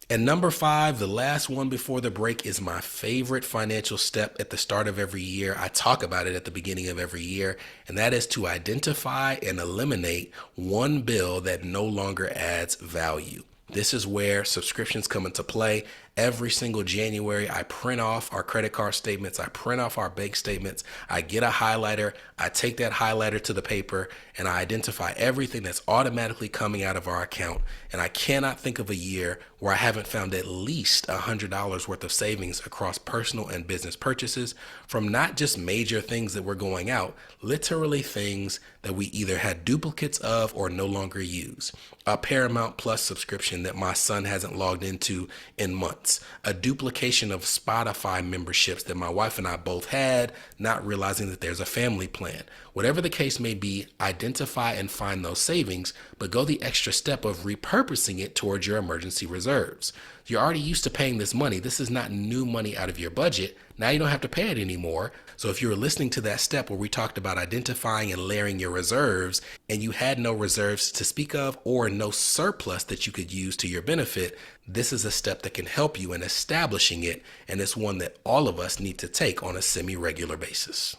And number five, the last one before the break, is my favorite financial step at the start of every year. I talk about it at the beginning of every year, and that is to identify and eliminate one bill that no longer adds value. This is where subscriptions come into play. Every single January, I print off our credit card statements, I print off our bank statements, I get a highlighter, I take that highlighter to the paper, and I identify everything that's automatically coming out of our account. And I cannot think of a year where I haven't found at least $100 worth of savings across personal and business purchases from not just major things that were going out, literally things that we either had duplicates of or no longer use. A Paramount Plus subscription that my son hasn't logged into in months. A duplication of Spotify memberships that my wife and I both had, not realizing that there's a family plan. Whatever the case may be, identify and find those savings, but go the extra step of repurposing it towards your emergency reserves. You're already used to paying this money. This is not new money out of your budget. Now you don't have to pay it anymore. So if you were listening to that step where we talked about identifying and layering your reserves, and you had no reserves to speak of or no surplus that you could use to your benefit, this is a step that can help you in establishing it, and it's one that all of us need to take on a semi-regular basis.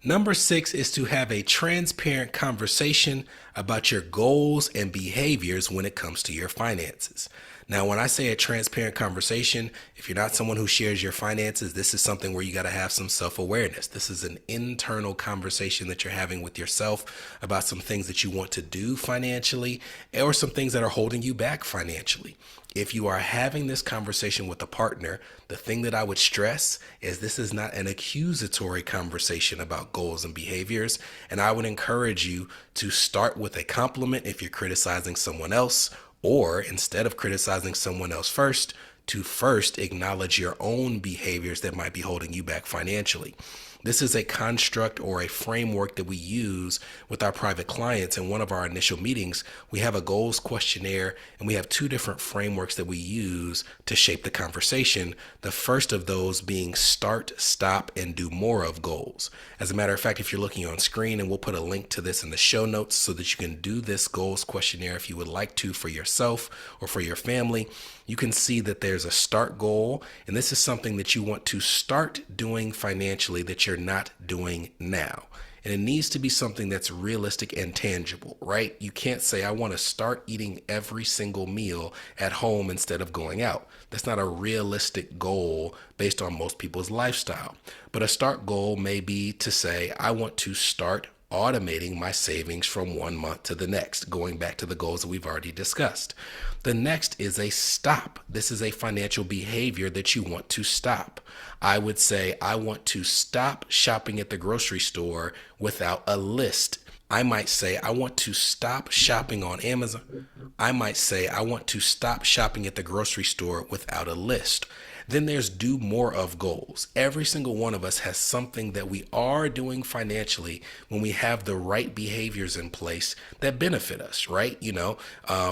Number six is to have a transparent conversation about your goals and behaviors when it comes to your finances. Now, when I say a transparent conversation, if you're not someone who shares your finances, this is something where you got to have some self-awareness. This is an internal conversation that you're having with yourself about some things that you want to do financially or some things that are holding you back financially. If you are having this conversation with a partner, the thing that I would stress is this is not an accusatory conversation about goals and behaviors. And I would encourage you to start with a compliment if you're criticizing someone else, or instead of criticizing someone else first, to first acknowledge your own behaviors that might be holding you back financially. This is a construct or a framework that we use with our private clients. In one of our initial meetings, we have a goals questionnaire, and we have two different frameworks that we use to shape the conversation. The first of those being start, stop, and do more of goals. As a matter of fact, if you're looking on screen, and we'll put a link to this in the show notes so that you can do this goals questionnaire if you would like to for yourself or for your family, you can see that there's a start goal, and this is something that you want to start doing financially that you're not doing now. And it needs to be something that's realistic and tangible, right? You can't say, I want to start eating every single meal at home instead of going out. That's not a realistic goal based on most people's lifestyle. But a start goal may be to say, I want to start automating my savings from 1 month to the next, going back to the goals that we've already discussed. The next is a stop. This is a financial behavior that you want to stop. I would say, I want to stop shopping at the grocery store without a list. I might say, I want to stop shopping on Amazon. I might say, I want to stop shopping at the grocery store without a list. Then there's do more of goals. Every single one of us has something that we are doing financially when we have the right behaviors in place that benefit us, right?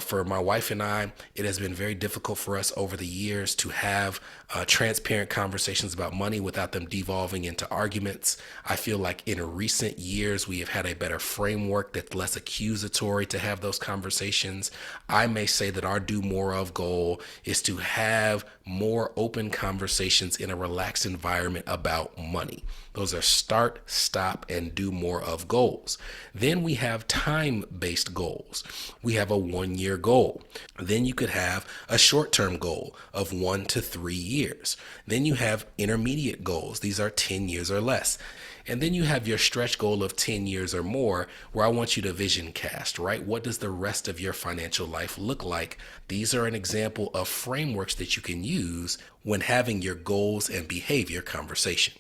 For my wife and I, it has been very difficult for us over the years to have transparent conversations about money without them devolving into arguments. I feel like in recent years, we have had a better framework that's less accusatory to have those conversations. I may say that our do more of goal is to have more open conversations in a relaxed environment about money. Those are start, stop, and do more of goals. Then we have time-based goals. We have a 1-year goal. Then you could have a short-term goal of 1 to 3 years. Then you have intermediate goals. These are 10 years or less. And then you have your stretch goal of 10 years or more, where I want you to vision cast, right? What does the rest of your financial life look like? These are an example of frameworks that you can use when having your goals and behavior conversation.